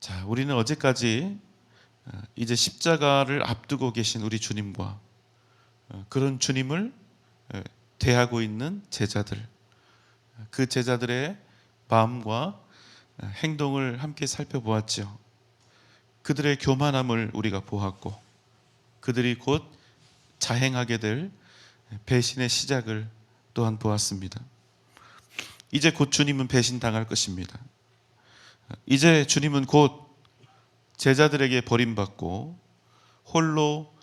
자, 우리는 어제까지 이제 십자가를 앞두고 계신 우리 주님과 그런 주님을 대하고 있는 제자들, 그 제자들의 마음과 행동을 함께 살펴보았죠. 그들의 교만함을 우리가 보았고, 그들이 곧 자행하게 될 배신의 시작을 또한 보았습니다. 이제 곧 주님은 배신당할 것입니다. 이제 주님은 곧 제자들에게 버림받고 홀로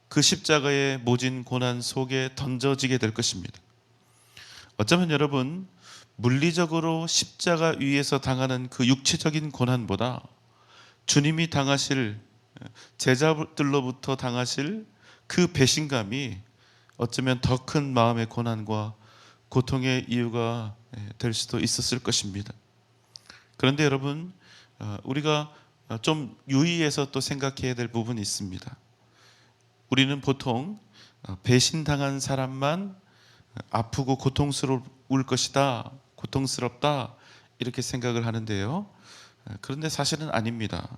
그 십자가의 모진 고난 속에 던져지게 될 것입니다. 어쩌면 여러분, 물리적으로 십자가 위에서 당하는 그 육체적인 고난보다 주님이 당하실, 제자들로부터 당하실 그 배신감이 어쩌면 더 큰 마음의 고난과 고통의 이유가 될 수도 있었을 것입니다. 그런데 여러분, 우리가 좀 유의해서 또 생각해야 될 부분이 있습니다. 우리는 보통 배신당한 사람만 아프고 고통스러울 것이다, 고통스럽다, 이렇게 생각을 하는데요. 그런데 사실은 아닙니다.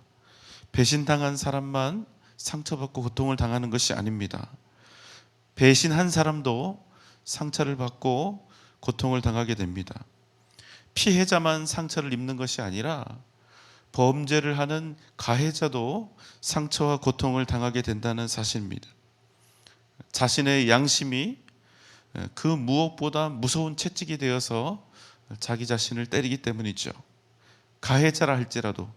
배신당한 사람만 상처받고 고통을 당하는 것이 아닙니다. 배신한 사람도 상처를 받고 고통을 당하게 됩니다. 피해자만 상처를 입는 것이 아니라 범죄를 하는 가해자도 상처와 고통을 당하게 된다는 사실입니다. 자신의 양심이 그 무엇보다 무서운 채찍이 되어서 자기 자신을 때리기 때문이죠. 가해자라 할지라도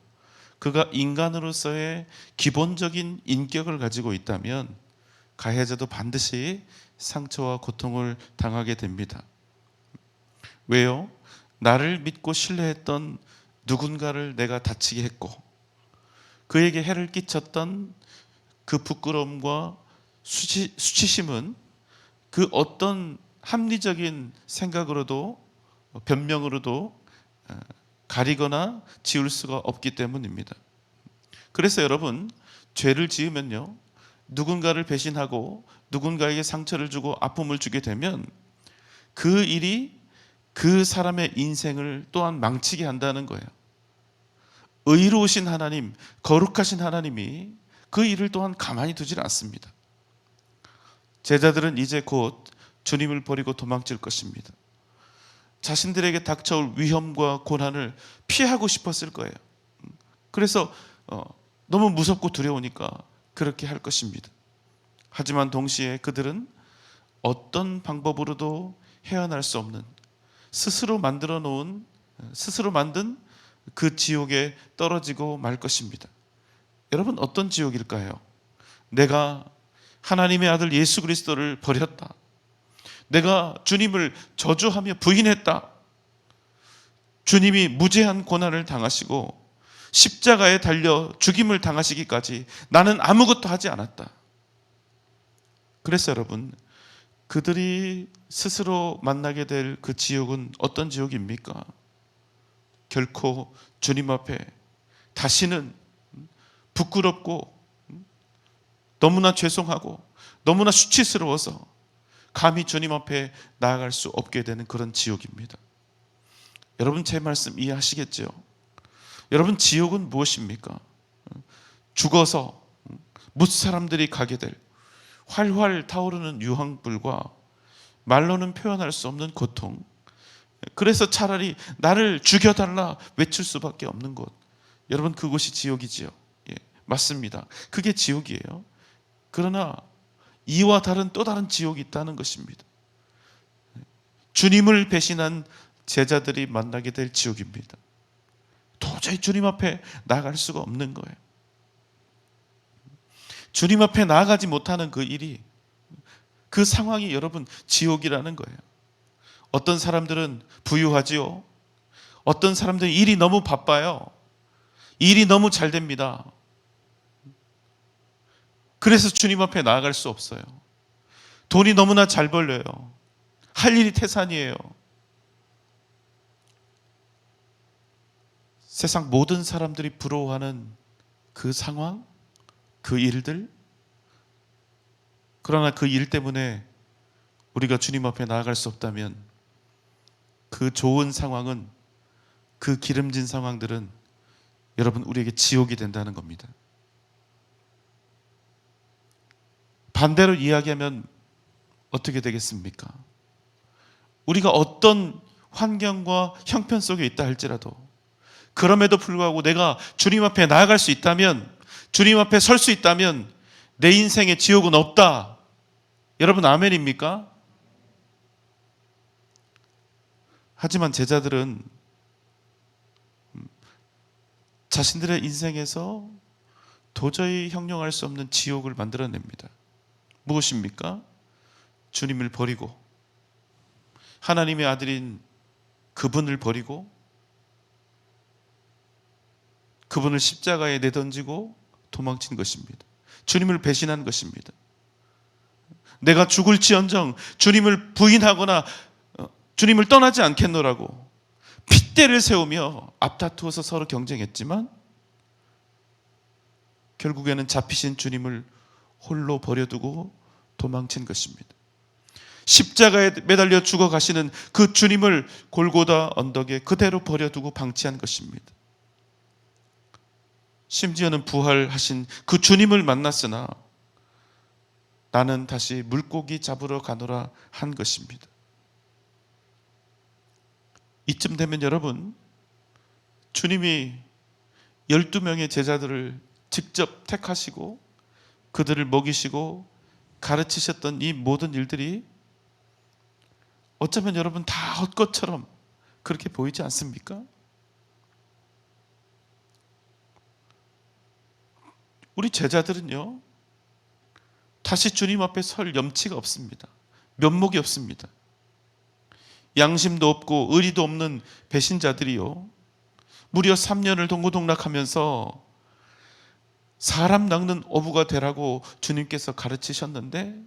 그가 인간으로서의 기본적인 인격을 가지고 있다면 가해자도 반드시 상처와 고통을 당하게 됩니다. 왜요? 나를 믿고 신뢰했던 누군가를 내가 다치게 했고, 그에게 해를 끼쳤던 그 부끄러움과 수치심은 그 어떤 합리적인 생각으로도 변명으로도 가리거나 지울 수가 없기 때문입니다. 그래서 여러분, 죄를 지으면요, 누군가를 배신하고 누군가에게 상처를 주고 아픔을 주게 되면 그 일이 그 사람의 인생을 또한 망치게 한다는 거예요. 의로우신 하나님, 거룩하신 하나님이 그 일을 또한 가만히 두질 않습니다. 제자들은 이제 곧 주님을 버리고 도망칠 것입니다. 자신들에게 닥쳐올 위험과 고난을 피하고 싶었을 거예요. 그래서 너무 무섭고 두려우니까 그렇게 할 것입니다. 하지만 동시에 그들은 어떤 방법으로도 헤어날 수 없는 스스로 만든 그 지옥에 떨어지고 말 것입니다. 여러분, 어떤 지옥일까요? 내가 하나님의 아들 예수 그리스도를 버렸다. 내가 주님을 저주하며 부인했다. 주님이 무제한 고난을 당하시고 십자가에 달려 죽임을 당하시기까지 나는 아무것도 하지 않았다. 그래서 여러분, 그들이 스스로 만나게 될 그 지옥은 어떤 지옥입니까? 결코 주님 앞에 다시는 부끄럽고 너무나 죄송하고 너무나 수치스러워서 감히 주님 앞에 나아갈 수 없게 되는 그런 지옥입니다. 여러분, 제 말씀 이해하시겠죠? 여러분, 지옥은 무엇입니까? 죽어서 무사람들이 가게 될 활활 타오르는 유황불과 말로는 표현할 수 없는 고통, 그래서 차라리 나를 죽여달라 외칠 수밖에 없는 곳, 여러분, 그곳이 지옥이지요. 예, 맞습니다. 그게 지옥이에요. 그러나 이와 다른 또 다른 지옥이 있다는 것입니다. 주님을 배신한 제자들이 만나게 될 지옥입니다. 도저히 주님 앞에 나아갈 수가 없는 거예요. 주님 앞에 나아가지 못하는 그 일이, 그 상황이 여러분 지옥이라는 거예요. 어떤 사람들은 부유하지요. 어떤 사람들은 일이 너무 바빠요. 일이 너무 잘 됩니다. 그래서 주님 앞에 나아갈 수 없어요. 돈이 너무나 잘 벌려요. 할 일이 태산이에요. 세상 모든 사람들이 부러워하는 그 상황, 그 일들, 그러나 그 일 때문에 우리가 주님 앞에 나아갈 수 없다면 그 좋은 상황은, 그 기름진 상황들은 여러분, 우리에게 지옥이 된다는 겁니다. 반대로 이야기하면 어떻게 되겠습니까? 우리가 어떤 환경과 형편 속에 있다 할지라도, 그럼에도 불구하고 내가 주님 앞에 나아갈 수 있다면, 주님 앞에 설 수 있다면 내 인생에 지옥은 없다. 여러분, 아멘입니까? 하지만 제자들은 자신들의 인생에서 도저히 형용할 수 없는 지옥을 만들어냅니다. 무엇입니까? 주님을 버리고, 하나님의 아들인 그분을 버리고, 그분을 십자가에 내던지고 도망친 것입니다. 주님을 배신한 것입니다. 내가 죽을지언정 주님을 부인하거나 주님을 떠나지 않겠노라고 핏대를 세우며 앞다투어서 서로 경쟁했지만, 결국에는 잡히신 주님을 홀로 버려두고 도망친 것입니다. 십자가에 매달려 죽어가시는 그 주님을 골고다 언덕에 그대로 버려두고 방치한 것입니다. 심지어는 부활하신 그 주님을 만났으나 나는 다시 물고기 잡으러 가노라 한 것입니다. 이쯤 되면 여러분, 주님이 12명의 제자들을 직접 택하시고 그들을 먹이시고 가르치셨던 이 모든 일들이 어쩌면 여러분 다 헛것처럼 그렇게 보이지 않습니까? 우리 제자들은요, 다시 주님 앞에 설 염치가 없습니다. 면목이 없습니다. 양심도 없고 의리도 없는 배신자들이요, 무려 3년을 동고동락하면서 사람 낚는 어부가 되라고 주님께서 가르치셨는데,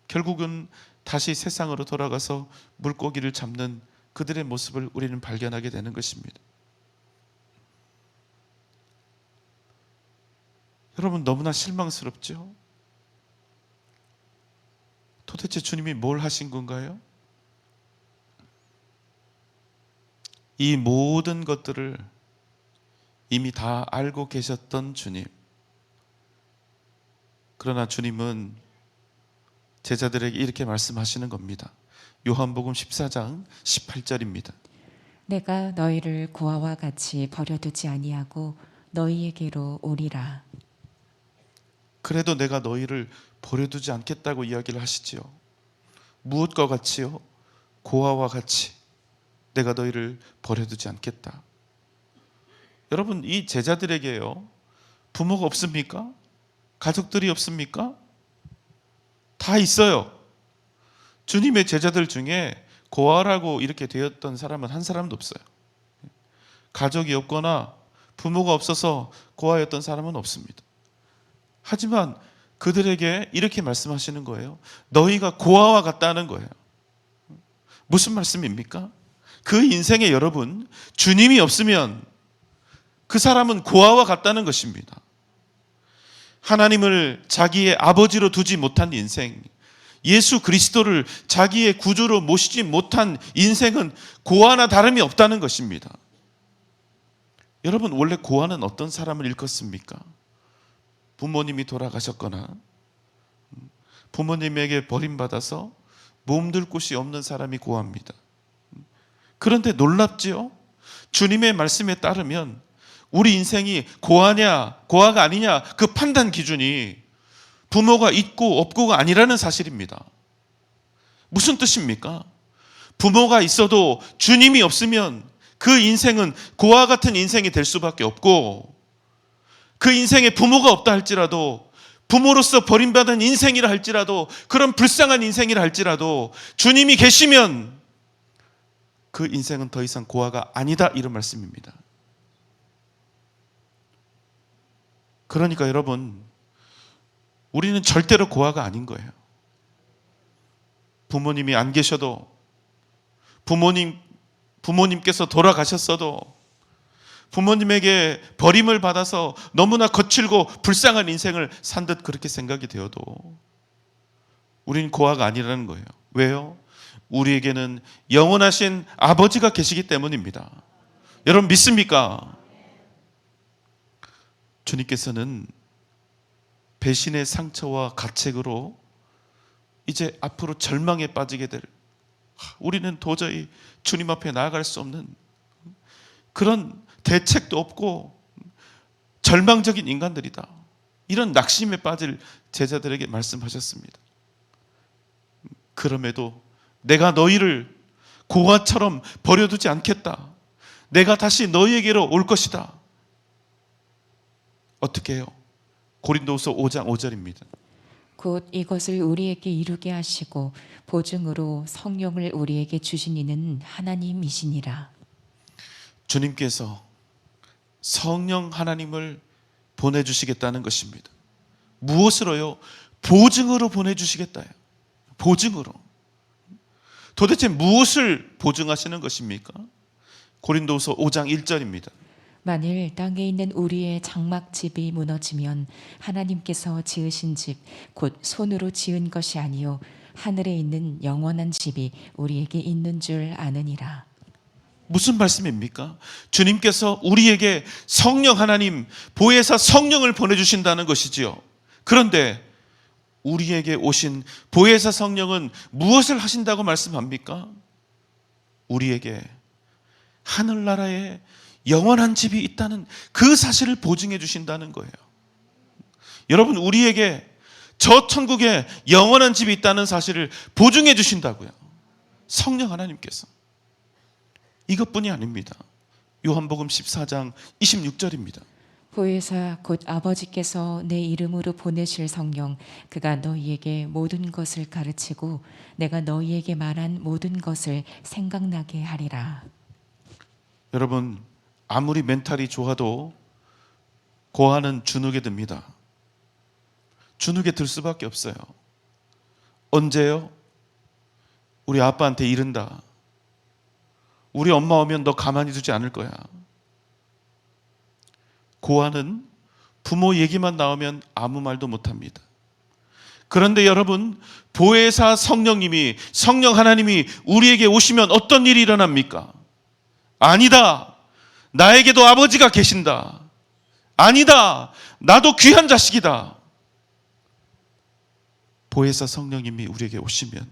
결국은 다시 세상으로 돌아가서 물고기를 잡는 그들의 모습을 우리는 발견하게 되는 것입니다. 여러분, 너무나 실망스럽죠? 도대체 주님이 뭘 하신 건가요? 이 모든 것들을 이미 다 알고 계셨던 주님. 그러나 주님은 제자들에게 이렇게 말씀하시는 겁니다. 요한복음 14장 18절입니다. 내가 너희를 고아와 같이 버려두지 아니하고 너희에게로 오리라. 그래도 내가 너희를 버려두지 않겠다고 이야기를 하시지요. 무엇과 같이요? 고아와 같이 내가 너희를 버려두지 않겠다. 여러분, 이 제자들에게요, 부모가 없습니까? 가족들이 없습니까? 다 있어요. 주님의 제자들 중에 고아라고 이렇게 되었던 사람은 한 사람도 없어요. 가족이 없거나 부모가 없어서 고아였던 사람은 없습니다. 하지만 그들에게 이렇게 말씀하시는 거예요. 너희가 고아와 같다는 거예요. 무슨 말씀입니까? 그 인생에 여러분, 주님이 없으면 그 사람은 고아와 같다는 것입니다. 하나님을 자기의 아버지로 두지 못한 인생, 예수 그리스도를 자기의 구주로 모시지 못한 인생은 고아나 다름이 없다는 것입니다. 여러분, 원래 고아는 어떤 사람을 일컫습니까? 부모님이 돌아가셨거나 부모님에게 버림받아서 몸둘 곳이 없는 사람이 고아입니다. 그런데 놀랍지요? 주님의 말씀에 따르면 우리 인생이 고아냐 고아가 아니냐, 그 판단 기준이 부모가 있고 없고가 아니라는 사실입니다. 무슨 뜻입니까? 부모가 있어도 주님이 없으면 그 인생은 고아 같은 인생이 될 수밖에 없고, 그 인생에 부모가 없다 할지라도, 부모로서 버림받은 인생이라 할지라도, 그런 불쌍한 인생이라 할지라도 주님이 계시면 그 인생은 더 이상 고아가 아니다, 이런 말씀입니다. 그러니까 여러분, 우리는 절대로 고아가 아닌 거예요. 부모님이 안 계셔도, 부모님께서 돌아가셨어도, 부모님에게 버림을 받아서 너무나 거칠고 불쌍한 인생을 산 듯 그렇게 생각이 되어도 우리는 고아가 아니라는 거예요. 왜요? 우리에게는 영원하신 아버지가 계시기 때문입니다. 여러분 믿습니까? 주님께서는 배신의 상처와 가책으로 이제 앞으로 절망에 빠지게 될, 우리는 도저히 주님 앞에 나아갈 수 없는 그런 대책도 없고 절망적인 인간들이다, 이런 낙심에 빠질 제자들에게 말씀하셨습니다. 그럼에도 내가 너희를 고아처럼 버려두지 않겠다, 내가 다시 너희에게로 올 것이다. 어떻게 해요? 고린도후서 5장 5절입니다. 곧 이것을 우리에게 이루게 하시고 보증으로 성령을 우리에게 주신 이는 하나님이시니라. 주님께서 성령 하나님을 보내주시겠다는 것입니다. 무엇으로요? 보증으로 보내주시겠다요. 보증으로. 도대체 무엇을 보증하시는 것입니까? 고린도후서 5장 1절입니다. 만일 땅에 있는 우리의 장막집이 무너지면 하나님께서 지으신 집 곧 손으로 지은 것이 아니요 하늘에 있는 영원한 집이 우리에게 있는 줄 아느니라. 무슨 말씀입니까? 주님께서 우리에게 성령 하나님, 보혜사 성령을 보내주신다는 것이지요. 그런데 우리에게 오신 보혜사 성령은 무엇을 하신다고 말씀합니까? 우리에게 하늘나라에 영원한 집이 있다는 그 사실을 보증해 주신다는 거예요. 여러분, 우리에게 저 천국에 영원한 집이 있다는 사실을 보증해 주신다고요. 성령 하나님께서. 이것뿐이 아닙니다. 요한복음 14장 26절입니다. 보혜사 곧 아버지께서 내 이름으로 보내실 성령 그가 너희에게 모든 것을 가르치고 내가 너희에게 말한 모든 것을 생각나게 하리라. 여러분, 아무리 멘탈이 좋아도 고아는 주눅에 듭니다. 주눅에 들 수밖에 없어요. 언제요? 우리 아빠한테 이른다. 우리 엄마 오면 너 가만히 두지 않을 거야. 고아는 부모 얘기만 나오면 아무 말도 못합니다. 그런데 여러분, 보혜사 성령님이, 성령 하나님이 우리에게 오시면 어떤 일이 일어납니까? 아니다, 나에게도 아버지가 계신다. 아니다, 나도 귀한 자식이다. 보혜사 성령님이 우리에게 오시면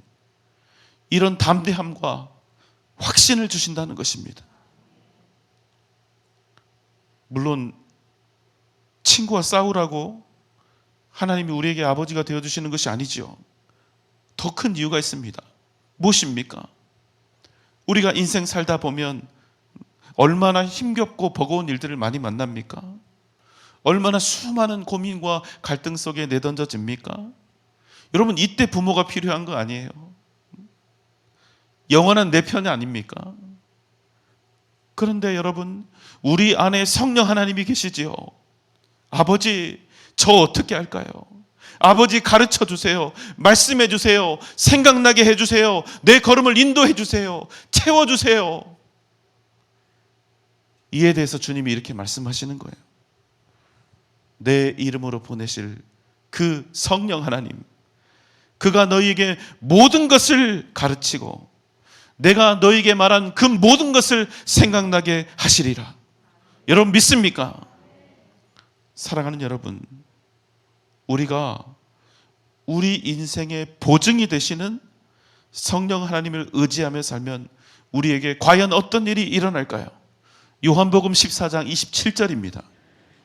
이런 담대함과 확신을 주신다는 것입니다. 물론 친구와 싸우라고 하나님이 우리에게 아버지가 되어주시는 것이 아니지요. 더 큰 이유가 있습니다. 무엇입니까? 우리가 인생 살다 보면 얼마나 힘겹고 버거운 일들을 많이 만납니까? 얼마나 수많은 고민과 갈등 속에 내던져집니까? 여러분, 이때 부모가 필요한 거 아니에요? 영원한 내 편이 아닙니까? 그런데 여러분, 우리 안에 성령 하나님이 계시지요. 아버지, 저 어떻게 할까요? 아버지, 가르쳐 주세요. 말씀해 주세요. 생각나게 해 주세요. 내 걸음을 인도해 주세요. 채워 주세요. 이에 대해서 주님이 이렇게 말씀하시는 거예요. 내 이름으로 보내실 그 성령 하나님, 그가 너희에게 모든 것을 가르치고 내가 너희에게 말한 그 모든 것을 생각나게 하시리라. 여러분, 믿습니까? 사랑하는 여러분, 우리가 우리 인생의 보증이 되시는 성령 하나님을 의지하며 살면 우리에게 과연 어떤 일이 일어날까요? 요한복음 14장 27절입니다.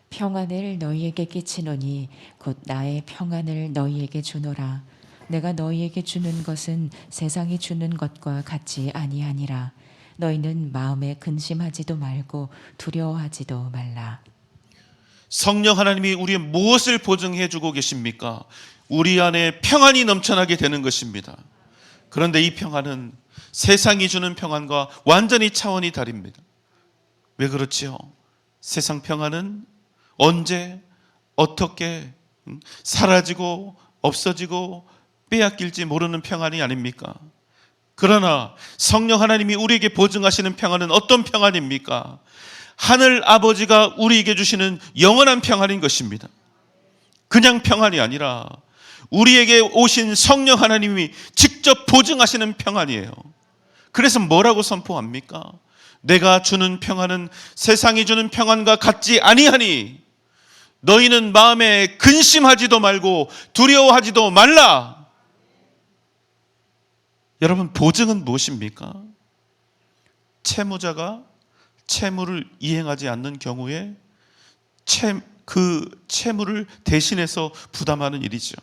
평안을 너희에게 끼치노니 곧 나의 평안을 너희에게 주노라. 내가 너희에게 주는 것은 세상이 주는 것과 같지 아니하니라. 너희는 마음에 근심하지도 말고 두려워하지도 말라. 성령 하나님이 우리의 무엇을 보증해 주고 계십니까? 우리 안에 평안이 넘쳐나게 되는 것입니다. 그런데 이 평안은 세상이 주는 평안과 완전히 차원이 다릅니다. 왜 그렇지요? 세상 평안은 언제 어떻게 사라지고 없어지고 빼앗길지 모르는 평안이 아닙니까? 그러나 성령 하나님이 우리에게 보증하시는 평안은 어떤 평안입니까? 하늘 아버지가 우리에게 주시는 영원한 평안인 것입니다. 그냥 평안이 아니라 우리에게 오신 성령 하나님이 직접 보증하시는 평안이에요. 그래서 뭐라고 선포합니까? 내가 주는 평안은 세상이 주는 평안과 같지 아니하니 너희는 마음에 근심하지도 말고 두려워하지도 말라. 여러분, 보증은 무엇입니까? 채무자가 채무를 이행하지 않는 경우에 그 채무를 대신해서 부담하는 일이죠.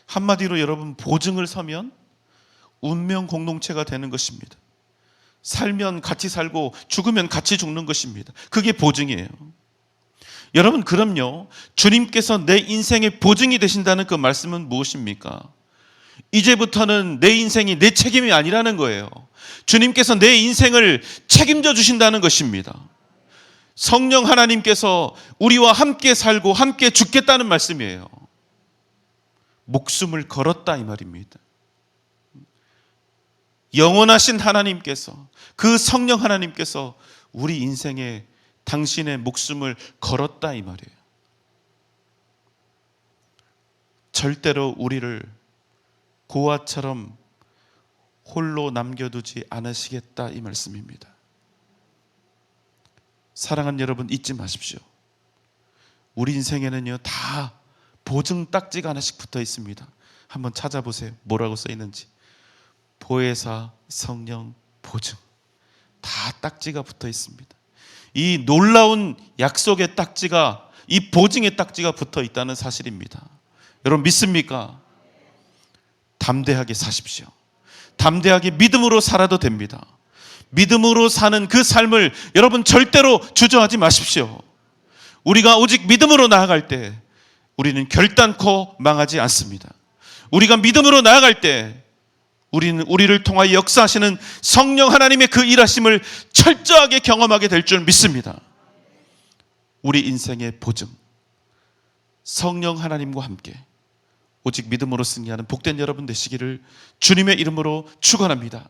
한마디로 여러분, 보증을 서면 운명 공동체가 되는 것입니다. 살면 같이 살고 죽으면 같이 죽는 것입니다. 그게 보증이에요. 여러분, 그럼요, 주님께서 내 인생의 보증이 되신다는 그 말씀은 무엇입니까? 이제부터는 내 인생이 내 책임이 아니라는 거예요. 주님께서 내 인생을 책임져 주신다는 것입니다. 성령 하나님께서 우리와 함께 살고 함께 죽겠다는 말씀이에요. 목숨을 걸었다 이 말입니다. 영원하신 하나님께서, 그 성령 하나님께서 우리 인생에 당신의 목숨을 걸었다 이 말이에요. 절대로 우리를 고아처럼 홀로 남겨두지 않으시겠다 이 말씀입니다. 사랑하는 여러분, 잊지 마십시오. 우리 인생에는요, 다 보증 딱지가 하나씩 붙어 있습니다. 한번 찾아보세요. 뭐라고 써 있는지. 보혜사, 성령, 보증, 다 딱지가 붙어 있습니다. 이 놀라운 약속의 딱지가, 이 보증의 딱지가 붙어 있다는 사실입니다. 여러분, 믿습니까? 담대하게 사십시오. 담대하게 믿음으로 살아도 됩니다. 믿음으로 사는 그 삶을 여러분 절대로 주저하지 마십시오. 우리가 오직 믿음으로 나아갈 때 우리는 결단코 망하지 않습니다. 우리가 믿음으로 나아갈 때 우리는 우리를 통하여 역사하시는 성령 하나님의 그 일하심을 철저하게 경험하게 될 줄 믿습니다. 우리 인생의 보증, 성령 하나님과 함께 오직 믿음으로 승리하는 복된 여러분 되시기를 주님의 이름으로 축원합니다.